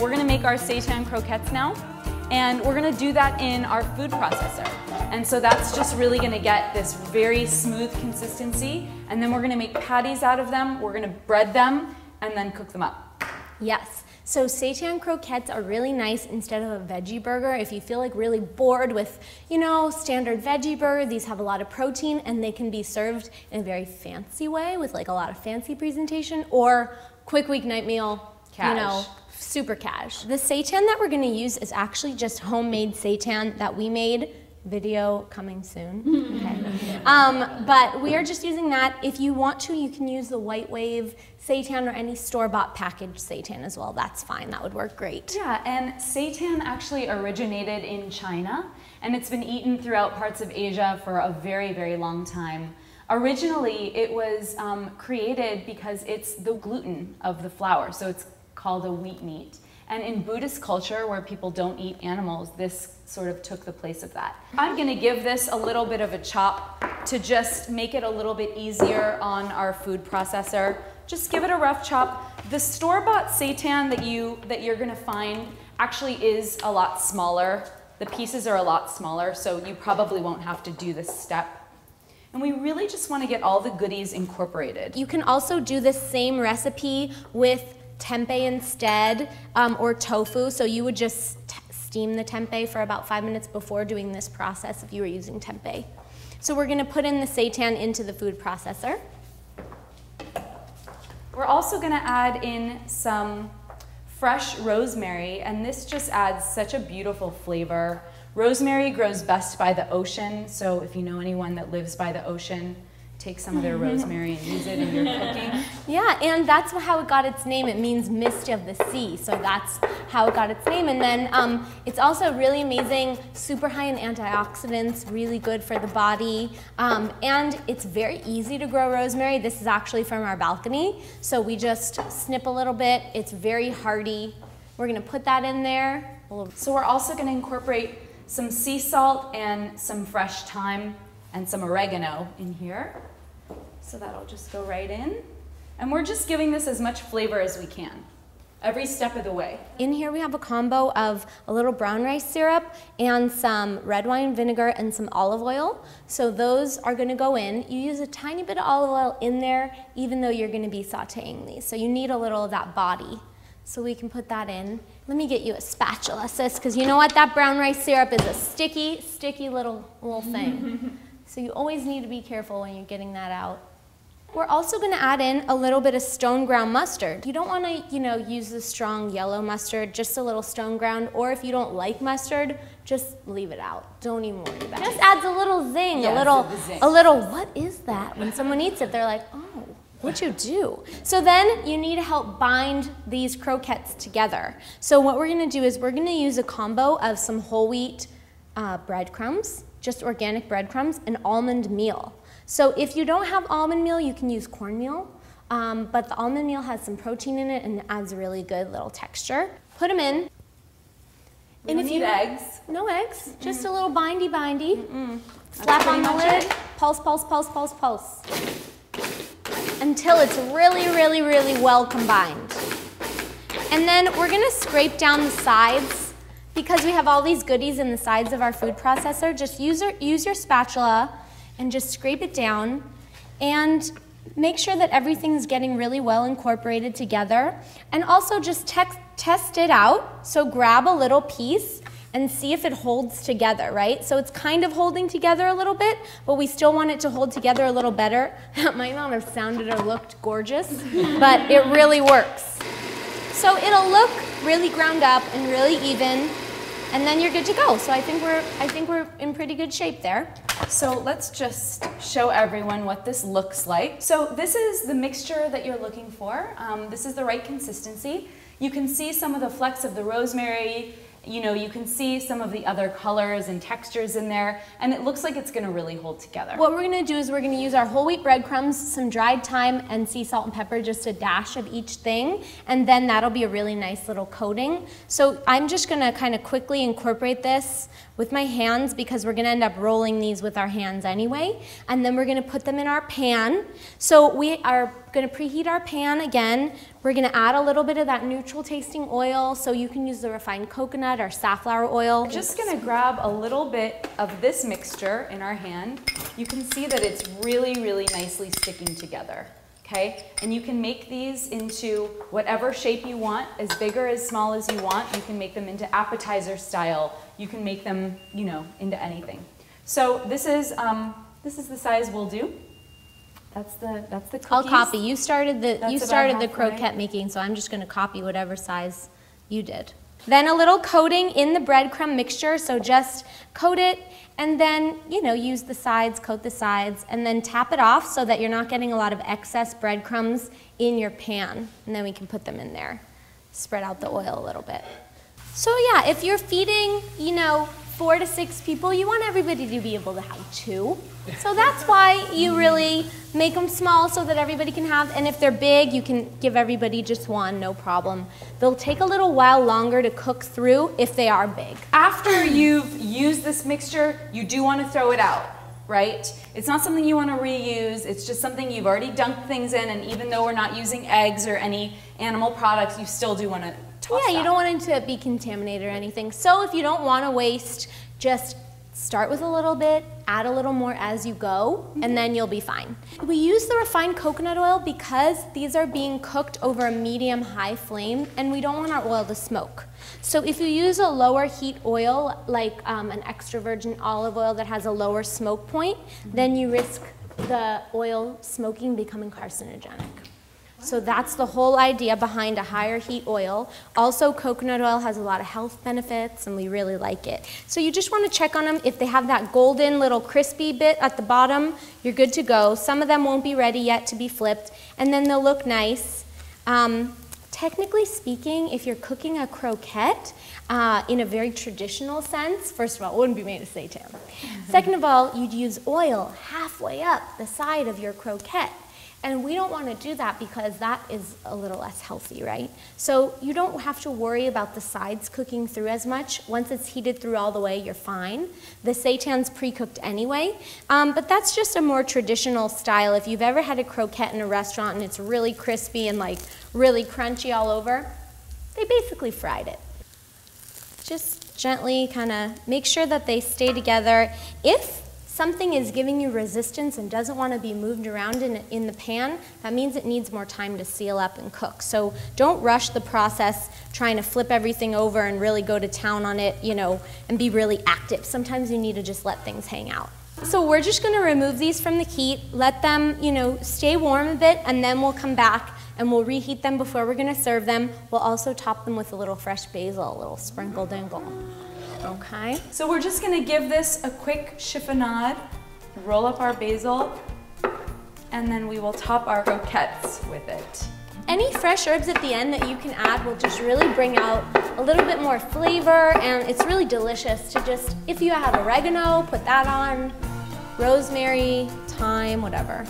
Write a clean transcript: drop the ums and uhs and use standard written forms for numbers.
we're gonna make our seitan croquettes now, and we're gonna do that in our food processor. And so that's just really gonna get this very smooth consistency, and then we're gonna make patties out of them, we're gonna bread them, and then cook them up. Yes, so seitan croquettes are really nice instead of a veggie burger. If you feel like really bored with, you know, standard veggie burger, these have a lot of protein and they can be served in a very fancy way with like a lot of fancy presentation, or quick weeknight meal, you know, super cash. The seitan that we're gonna use is actually just homemade seitan that we made. Video coming soon, okay. But we are just using that. If you want to, you can use the White Wave seitan or any store-bought packaged seitan as well. That's fine, that would work great. Yeah, and seitan actually originated in China, and it's been eaten throughout parts of Asia for a very, very long time. Originally, it was created because it's the gluten of the flour, so it's called a wheat meat. And in Buddhist culture, where people don't eat animals, this sort of took the place of that. I'm gonna give this a little bit of a chop to just make it a little bit easier on our food processor. Just give it a rough chop. The store-bought seitan that you're gonna find actually is a lot smaller. The pieces are a lot smaller, so you probably won't have to do this step. And we really just wanna get all the goodies incorporated. You can also do the same recipe with tempeh instead, or tofu. So you would just steam the tempeh for about 5 minutes before doing this process if you were using tempeh. So we're gonna put in the seitan into the food processor. We're also gonna add in some fresh rosemary, and this just adds such a beautiful flavor. Rosemary grows best by the ocean, so if you know anyone that lives by the ocean, take some of their rosemary and use it in your cooking. Yeah, and that's how it got its name. It means mist of the sea, so that's how it got its name. And then it's also really amazing, super high in antioxidants, really good for the body, and it's very easy to grow rosemary. This is actually from our balcony, so we just snip a little bit. It's very hardy. We're gonna put that in there. So we're also gonna incorporate some sea salt and some fresh thyme and some oregano in here. So that'll just go right in. And we're just giving this as much flavor as we can, every step of the way. In here we have a combo of a little brown rice syrup and some red wine vinegar and some olive oil. So those are gonna go in. You use a tiny bit of olive oil in there, even though you're gonna be sauteing these. So you need a little of that body. So we can put that in. Let me get you a spatula, sis, because you know what? That brown rice syrup is a sticky, sticky little thing. So you always need to be careful when you're getting that out. We're also gonna add in a little bit of stone ground mustard. You don't wanna, use the strong yellow mustard, just a little stone ground, or if you don't like mustard, just leave it out. Don't even worry about it. Just adds a little zing, yes, a little, what is that? When someone eats it, they're like, oh, what'd you do? So then you need to help bind these croquettes together. So what we're gonna do is we're gonna use a combo of some whole wheat breadcrumbs, just organic breadcrumbs, and almond meal. So if you don't have almond meal, you can use cornmeal, but the almond meal has some protein in it and it adds a really good little texture. Put them in. And if you need eggs. No eggs, just a little bindy. Slap on the lid, pulse, pulse, pulse, pulse, pulse. Until it's really, really, really well combined. And then we're gonna scrape down the sides. Because we have all these goodies in the sides of our food processor, just use your spatula and just scrape it down and make sure that everything's getting really well incorporated together. And also just test it out. So grab a little piece and see if it holds together, right? So it's kind of holding together a little bit, but we still want it to hold together a little better. That might not have sounded or looked gorgeous, but it really works. So it'll look really ground up and really even, and then you're good to go. So I think we're in pretty good shape there. So let's just show everyone what this looks like. So this is the mixture that you're looking for. This is the right consistency. You can see some of the flecks of the rosemary. You can see some of the other colors and textures in there, and it looks like it's gonna really hold together. What we're gonna do is we're gonna use our whole wheat breadcrumbs, some dried thyme, and sea salt and pepper, just a dash of each thing, and then that'll be a really nice little coating. So I'm just gonna kind of quickly incorporate this with with my hands because we're gonna end up rolling these with our hands anyway. And then we're gonna put them in our pan. So we are gonna preheat our pan again. We're gonna add a little bit of that neutral tasting oil, so you can use the refined coconut or safflower oil. We're just gonna grab a little bit of this mixture in our hand. You can see that it's really, really nicely sticking together. Okay, and you can make these into whatever shape you want, as big or as small as you want. You can make them into appetizer style. You can make them, you know, into anything. So this is the size we'll do. That's the cookies. I'll copy. You started the croquette making, so I'm just going to copy whatever size you did. Then a little coating in the breadcrumb mixture, so just coat it and then, you know, use the sides, coat the sides, and then tap it off so that you're not getting a lot of excess breadcrumbs in your pan. And then we can put them in there. Spread out the oil a little bit. So yeah, if you're feeding, you know, 4 to 6 people, you want everybody to be able to have 2. So that's why you really make them small so that everybody can have, and if they're big, you can give everybody just 1, no problem. They'll take a little while longer to cook through if they are big. After you've used this mixture, you do want to throw it out, right? It's not something you want to reuse, it's just something you've already dunked things in, and even though we're not using eggs or any animal products, you still do want to toss Yeah, you don't want it to be contaminated or anything. So if you don't want to waste, just start with a little bit, add a little more as you go, and then you'll be fine. We use the refined coconut oil because these are being cooked over a medium-high flame, and we don't want our oil to smoke. So if you use a lower heat oil, like an extra virgin olive oil that has a lower smoke point, then you risk the oil smoking becoming carcinogenic. So that's the whole idea behind a higher heat oil. Also, coconut oil has a lot of health benefits, and we really like it. So you just want to check on them. If they have that golden little crispy bit at the bottom, you're good to go. Some of them won't be ready yet to be flipped, and then they'll look nice. Technically speaking, if you're cooking a croquette in a very traditional sense, first of all, it wouldn't be made of seitan. Second of all, you'd use oil halfway up the side of your croquette. And we don't want to do that because that is a little less healthy, right? So you don't have to worry about the sides cooking through as much. Once it's heated through all the way, you're fine. The seitan's pre-cooked anyway, but that's just a more traditional style. If you've ever had a croquette in a restaurant and it's really crispy and like really crunchy all over, they basically fried it. Just gently kind of make sure that they stay together. If something is giving you resistance and doesn't want to be moved around in the pan, that means it needs more time to seal up and cook. So don't rush the process trying to flip everything over and really go to town on it, you know, and be really active. Sometimes you need to just let things hang out. So we're just going to remove these from the heat, let them, you know, stay warm a bit, and then we'll come back and we'll reheat them before we're going to serve them. We'll also top them with a little fresh basil, a little sprinkle dingle. Okay. So we're just going to give this a quick chiffonade, roll up our basil, and then we will top our croquettes with it. Any fresh herbs at the end that you can add will just really bring out a little bit more flavor, and it's really delicious to just, if you have oregano, put that on, rosemary, thyme, whatever.